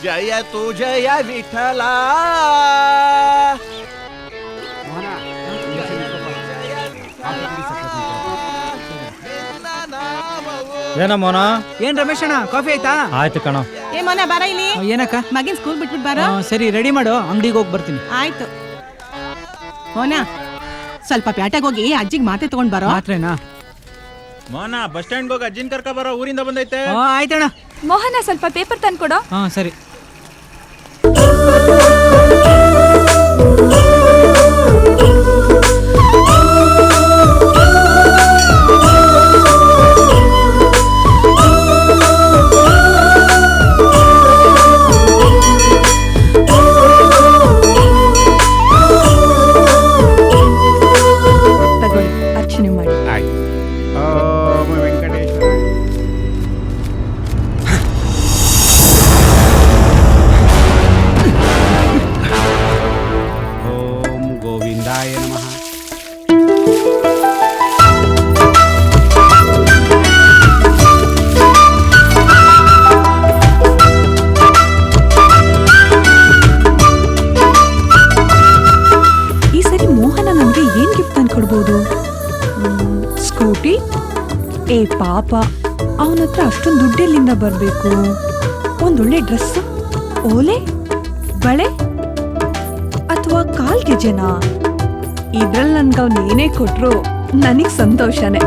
ಜಯ ತು ಜಯ ವಿಠಲ. ಏನ ಮೋನ? ಏನ್ ರಮೇಶ್ ಅಣ್ಣ, ಕಾಫಿ ಆಯ್ತಾ? ಆಯ್ತು ಕಣ. ಏ ಮೊನ ಬರ ಇಲ್ಲಿ. ಏನಕ್ಕ? ಮಗಿನ್ ಸ್ಕೂಲ್ ಬಿಟ್ಬಿಟ್ಟು ಬಾರೋ. ಸರಿ, ರೆಡಿ ಮಾಡು, ಅಂಗಡಿಗೆ ಹೋಗಿ ಬರ್ತೀನಿ. ಆಯ್ತು ಮೋನ, ಸ್ವಲ್ಪ ಪ್ಯಾಟೆಗೆ ಹೋಗಿ ಅಜ್ಜಿಗೆ ಮಾತೆ ತಗೊಂಡ್ ಬರೋ. ಮಾತ್ರೇನಾ? ಮೋನ, ಬಸ್ ಸ್ಟ್ಯಾಂಡ್ ಹೋಗಿ ಅಜ್ಜಿನ ಕರ್ಕ ಬರೋ, ಊರಿಂದ ಬಂದೈತೆ. ಆಯ್ತಣ್ಣ. ಮೋಹನ, ಸ್ವಲ್ಪ ಪೇಪರ್ ತಂದ್ಕೊಡೋ. ಸರಿ. ಅರ್ಚನೆ ಮಾಡಿ. ಓಂ ಗೋವಿಂದಾಯ ನಮಃ. ಈ ಸರಿ ಮೋಹನ ನಮ್ಗೆ ಏನ್ ಗಿಫ್ಟ್ ತಂದ್ಕೊಡ್ಬೋದು? ಸ್ಕೂಟಿ? ಏ ಪಾಪ, ಅವನ ಹತ್ರ ಅಷ್ಟೊಂದು ದುಡ್ಡೆಲ್ಲಿಂದ ಬರ್ಬೇಕು? ಒಂದೊಳ್ಳೆ ಡ್ರೆಸ್, ಓಲೆ, ಬಳೆ ಅಥವಾ ಕಾಲ್ಗೆ ಜನ? ಇದ್ರಲ್ಲಿ ನನ್ಗೆ ಅವ್ನು ಏನೇ ಕೊಟ್ರು ನನಗ್ ಸಂತೋಷನೇ.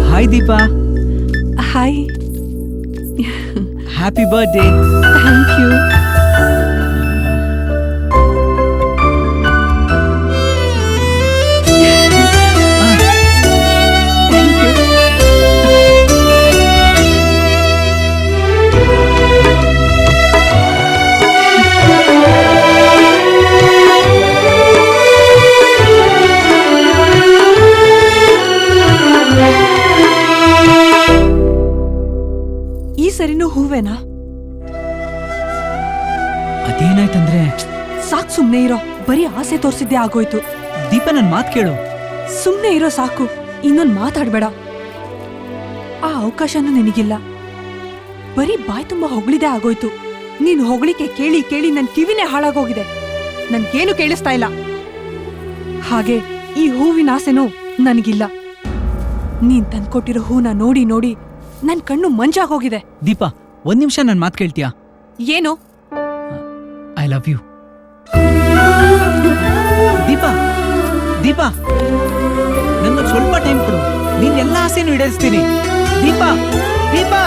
Hi Deepa. Hi. Happy birthday. Thank you. ಈ ಸರಿನೂ ಹೂವೇನಾ? ಅದೇನಾಯ್ತಂದ್ರೆ? ಸಾಕ್, ಸುಮ್ನೆ ಇರೋ. ಬರೀ ಆಸೆ ತೋರ್ಸಿದ್ದೆ ಆಗೋಯ್ತು. ದೀಪ, ನನ್ ಮಾತ್ ಕೇಳು. ಸುಮ್ನೆ ಇರೋ ಸಾಕು, ಇನ್ನೊಂದ್ ಮಾತಾಡ್ಬೇಡ. ಆ ಅವಕಾಶನೂ ನಿನಗಿಲ್ಲ. ಬರೀ ಬಾಯ್ ತುಂಬಾ ಹೊಗಳಿದೆ ಆಗೋಯ್ತು. ನೀನು ಹೊಗಳಿಕೆ ಕೇಳಿ ಕೇಳಿ ನನ್ ಕಿವಿನೇ ಹಾಳಾಗೋಗಿದೆ. ನನ್ಗೇನು ಕೇಳಿಸ್ತಾ ಇಲ್ಲ. ಹಾಗೆ ಈ ಹೂವಿನ ಆಸೆನೂ ನನಗಿಲ್ಲ. ನೀನ್ ತಂದ್ಕೊಟ್ಟಿರೋ ಹೂನ ನೋಡಿ ನೋಡಿ ನನ್ ಕಣ್ಣು ಮಂಜಾಗೋಗಿದೆ. ದೀಪಾ, ಒಂದ್ ನಿಮಿಷ ನನ್ ಮಾತ್ ಕೇಳ್ತೀಯಾ? ಏನು? I love you. Deepa, Deepa, ನನ್ನ ಸ್ವಲ್ಪ ಟೈಮ್ ಕೊಡು. ನೀನ್ ಎಲ್ಲ ಆಸೆನೂ ಈಡೇರಿಸ್ತೀನಿ. ದೀಪಾ, ದೀಪಾ.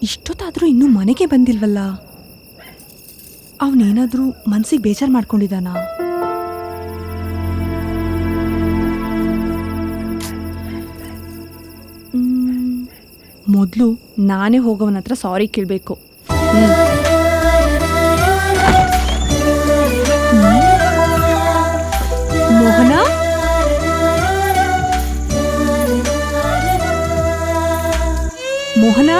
ಇಷ್ಟೊತ್ತಾದ್ರೂ ಇನ್ನೂ ಮನೆಗೆ ಬಂದಿಲ್ವಲ್ಲ? ಅವನೇನಾದ್ರೂ ಮನ್ಸಿಗೆ ಬೇಜಾರು ಮಾಡ್ಕೊಂಡಿದ್ದಾನ? ಮೊದಲು ನಾನೇ ಹೋಗೋವನ ಹತ್ರ ಸಾರಿ ಕೇಳಬೇಕು. ಮೋಹನ, ಮೋಹನ,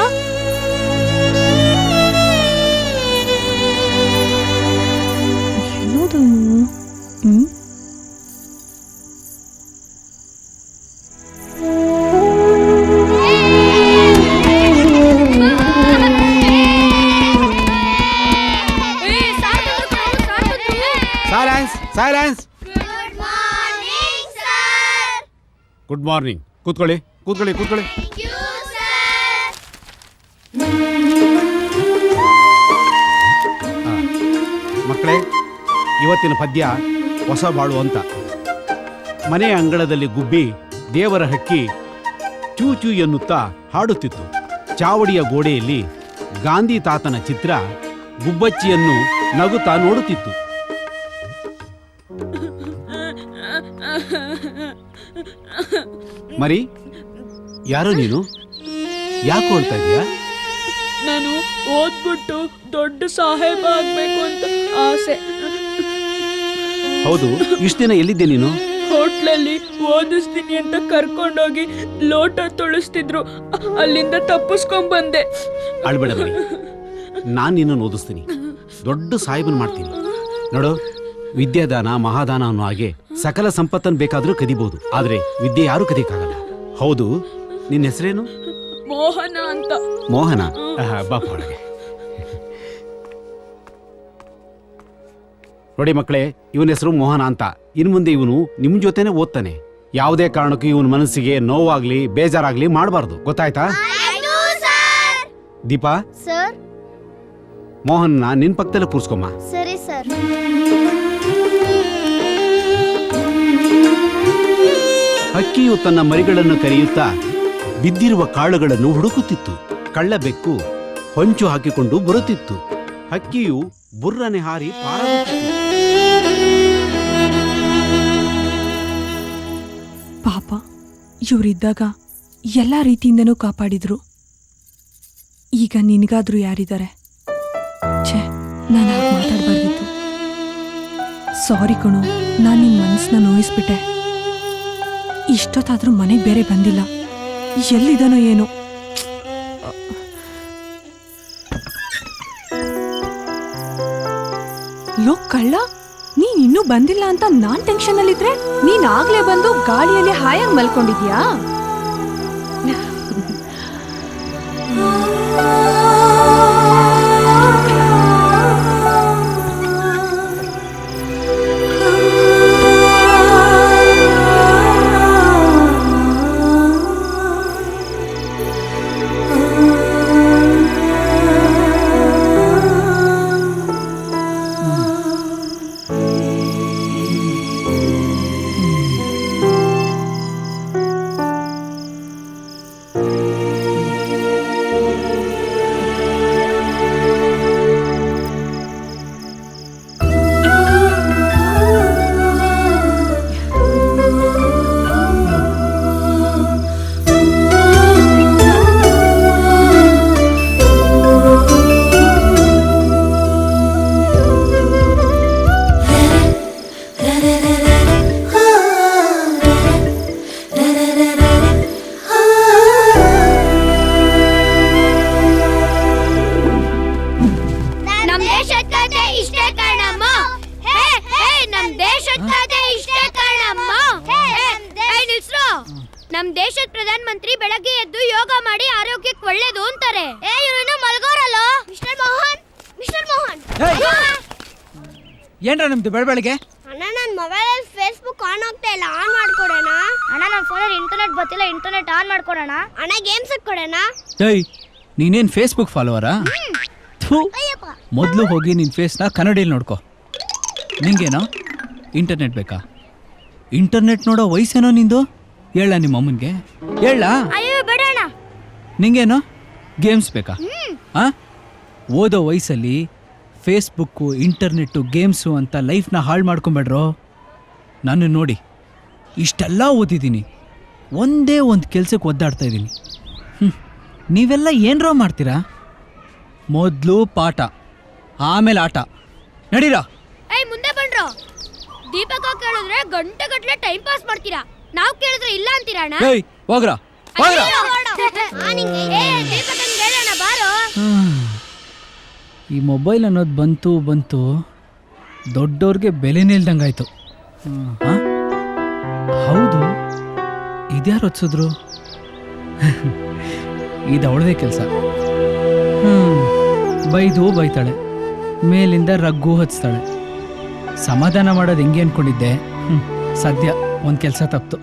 ಸೈಲೆನ್ಸ್. Good morning. ಕೂತ್ಕೊಳ್ಳಿ, ಕೂತ್ಕೊಳ್ಳಿ, ಕೂತ್ಕೊಳ್ಳಿ. ಮಕ್ಕಳೇ, ಇವತ್ತಿನ ಪದ್ಯ ಹೊಸ ಬಾಳು ಅಂತ. ಮನೆಯ ಅಂಗಳದಲ್ಲಿ ಗುಬ್ಬಿ ದೇವರ ಹಕ್ಕಿ ಚೂ ಚೂ ಎನ್ನುತ್ತಾ ಹಾಡುತ್ತಿತ್ತು. ಚಾವಡಿಯ ಗೋಡೆಯಲ್ಲಿ ಗಾಂಧಿ ತಾತನ ಚಿತ್ರ ಗುಬ್ಬಚ್ಚಿಯನ್ನು ನಗುತ್ತಾ ನೋಡುತ್ತಿತ್ತು. ಮರಿ, ಯಾರೋ ನೀನು? ಯಾಕೆ ಹೊಡ್ತಾ ಇದೀಯಾ? ನಾನು ಓದ್ಬಿಟ್ಟು ದೊಡ್ಡ ಸಾಹೇಬ ಆಗ್ಬೇಕು ಅಂತ ಆಸೆ. ಹೌದು, ಇಷ್ಟು ದಿನ ಎಲ್ಲಿದ್ದೆ ನೀನು? ಹೋಟ್ಲಲ್ಲಿ ಓದಿಸ್ತೀನಿ ಅಂತ ಕರ್ಕೊಂಡೋಗಿ ಲೋಟ ತೊಳಿಸ್ತಿದ್ರು, ಅಲ್ಲಿಂದ ತಪ್ಪಿಸ್ಕೊಂಡ್ ಬಂದೆ. ಅಳ್ಬೇಡ ಬರೀ, ನಾನು ನಿನ್ನನ್ನು ಓದಿಸ್ತೀನಿ, ದೊಡ್ಡ ಸಾಹಿಬನ್ ಮಾಡ್ತೀನಿ. ನೋಡು, ವಿದ್ಯಾದಾನ ಮಹಾದಾನ ಅನ್ನೋ ಹಾಗೆ ಸಕಲ ಸಂಪತ್ತನ್ನು ಬೇಕಾದರೂ ಕದಿಬಹುದು, ಆದ್ರೆ ವಿದ್ಯೆ ಯಾರು ಕದಿಯಕ್ಕಾಗಲ್ಲ. ಹೌದು, ನಿನ್ನ ಹೆಸರೇನು? ಮೋಹನ ಅಂತ. ಮೋಹನ, ಬಾಪ ಒಳಗೆ. ನೋಡಿ ಮಕ್ಕಳೇ, ಇವನ ಹೆಸರು ಮೋಹನ ಅಂತ. ಇನ್ನು ಮುಂದೆ ಇವನು ನಿಮ್ ಜೊತೆನೆ ಓದ್ತಾನೆ. ಯಾವುದೇ ಕಾರಣಕ್ಕೂ ಇವನ ಮನಸ್ಸಿಗೆ ನೋವಾಗ್ಲಿ ಬೇಜಾರಾಗ್ಲಿ ಮಾಡಬಾರ್ದು, ಗೊತ್ತಾಯ್ತಾ? ದೀಪಾ, ಸರ್. ಮೋಹನ್ನ ನಿನ್ ಪಕ್ಕದಲ್ಲೇ ಕೂರ್ಸ್ಕೊಮ್ಮ. ಸರಿ ಸರ್. ಹಕ್ಕಿಯು ತನ್ನ ಮರಿಗಳನ್ನು ಕರೆಯುತ್ತಾ ಬಿದ್ದಿರುವ ಕಾಳುಗಳನ್ನು ಹುಡುಕುತ್ತಿತ್ತು. ಕಳ್ಳ ಬೆಕ್ಕು ಹೊಂಚು ಹಾಕಿಕೊಂಡು ಬರುತ್ತಿತ್ತು. ಹಕ್ಕಿಯು ಬುರ್ರನೆ ಹಾರಿ ಪಾರಾಗುತ್ತಿತ್ತು. ಪಾಪ, ಇವರಿದ್ದಾಗ ಎಲ್ಲ ರೀತಿಯಿಂದನೂ ಕಾಪಾಡಿದ್ರು. ಈಗ ನಿನಗಾದ್ರೂ ಯಾರಿದ್ದಾರೆ? ಛೇ, ನಾನು ಹಾಗೆ ಮಾತಾಡಬಾರ್ದಿತ್ತು. ಸಾರಿ ಕಣೋ, ನಾನು ನಿನ್ನ ಮನಸ್ಸನ್ನ ನೋಯಿಸ್ಬಿಟ್ಟೆ. ಇಷ್ಟೊತ್ತಾದ್ರೂ ಮನೆಗೆ ಬೇರೆ ಬಂದಿಲ್ಲ, ಎಲ್ಲಿದನೋ ಏನೋ. ಲೋ ಕಳ್ಳ, ನೀನ್ ಇನ್ನೂ ಬಂದಿಲ್ಲ ಅಂತ ನಾನ್ ಟೆನ್ಷನ್ ಅಲ್ಲಿದ್ರೆ ನೀನ್ ಆಗ್ಲೇ ಬಂದು ಗಾಳಿಯಲ್ಲಿ ಹಾಯಾಗಿ ಮಲ್ಕೊಂಡಿದ್ಯಾ? ನಮ್ ದೇಶದ ಪ್ರಧಾನ ಮಂತ್ರಿ ಬೆಳಗ್ಗೆ ಎದ್ದು ಯೋಗ ಮಾಡಿ ಆರೋಗ್ಯಕ್ಕೆ ಒಳ್ಳೇದು ಅಂತಾರೆ. ಇವ್ರು ಮಲ್ಗೋರಲ್ಲ. Mister Mohan, mister Mohan. ಏನ್ರ ನಿಮ್ದು ಬೆಳಬೆಳಗ್ಗೆ? ಅಣ್ಣ, ನನ್ನ ಮೊಬೈಲಲ್ಲಿ ಫೇಸ್ಬುಕ್ ಆನ್ ಆಗ್ತಾ ಇಲ್ಲ, ಆನ್ ಮಾಡ್ಕೊಡೋಣ. ಅಣ್ಣ, ನನ್ನ ಫೋನಲ್ಲಿ ಇಂಟರ್ನೆಟ್ ಗೊತ್ತಿಲ್ಲ, ಇಂಟರ್ನೆಟ್ ಆನ್ ಮಾಡ್ಕೊಡೋಣ. ಅಣ್ಣ, ಗೇಮ್ಸ್ ಕೊಡೋಣ. ಏಯ್, ನೀನೇನ್ ಫೇಸ್ಬುಕ್ ಫಾಲೋವರಾ? ಮೊದಲು ಹೋಗಿ ನಿನ್ ಫೇಸ್ನ ಕನ್ನಡಿಯಲ್ಲಿ ನೋಡ್ಕೋ. ನಿಂಗೇನೋ ಇಂಟರ್ನೆಟ್ ಬೇಕಾ? ಇಂಟರ್ನೆಟ್ ನೋಡೋ ವಯಸ್ಸೇನೋ ನಿಂದು? ಹೇಳ ನಿಮ್ಮ ಅಮ್ಮನಿಗೆ, ಹೇಳ. ಅಯ್ಯೋ ಬೇಡಣ್ಣ. ನಿಂಗೇನೋ ಗೇಮ್ಸ್ ಬೇಕಾ? ಓದೋ ವಯಸ್ಸಲ್ಲಿ ಫೇಸ್ಬುಕ್ಕು, ಇಂಟರ್ನೆಟ್ಟು, ಗೇಮ್ಸು ಅಂತ ಲೈಫ್ನ ಹಾಳು ಮಾಡ್ಕೊಂಬೇಡ್ರೋ. ನಾನು ನೋಡಿ ಇಷ್ಟೆಲ್ಲ ಓದಿದ್ದೀನಿ, ಒಂದೇ ಒಂದು ಕೆಲ್ಸಕ್ಕೆ ಒದ್ದಾಡ್ತಾ ಇದ್ದೀನಿ. ನೀವೆಲ್ಲ ಏನರೋ ಮಾಡ್ತೀರಾ? ಮೊದಲು ಪಾಠ, ಆಮೇಲೆ ಆಟ. ನಡೀರಾ? ಮುಂದೆ ಬನ್ರೋ. ದೀಪಕ ಕೇಳಿದ್ರೆ ಗಂಟೆ ಗಟ್ಟಲೆ ಟೈಮ್ ಪಾಸ್ ಮಾಡ್ತೀರಾ, ನಾವು ಕೇಳಿದ್ರೆ ಇಲ್ಲ ಅಂತೀರಾ ಅಣ್ಣ? ಏಯ್, ಹೋಗ್ರಾ ಹೋಗ್ರಾ. ಈ ಮೊಬೈಲ್ ಅನ್ನೋದು ಬಂತು ದೊಡ್ಡವ್ರಿಗೆ ಬೆಲೆನೇ ಇಲ್ದಂಗಾಯ್ತು. ಹೌದು, ಇದ್ಯಾರು ಹೊತ್ಸಿದ್ರು? ಇದು ಅವಳದೇ ಕೆಲಸ. ಬೈತಾಳೆ, ಮೇಲಿಂದ ರಗ್ಗು ಹಚ್ತಾಳೆ. ಸಮಾಧಾನ ಮಾಡೋದು ಹೆಂಗೆ ಅನ್ಕೊಂಡಿದ್ದೆ. ಸದ್ಯ ಒಂದು ಕೆಲಸ ತಪ್ತು.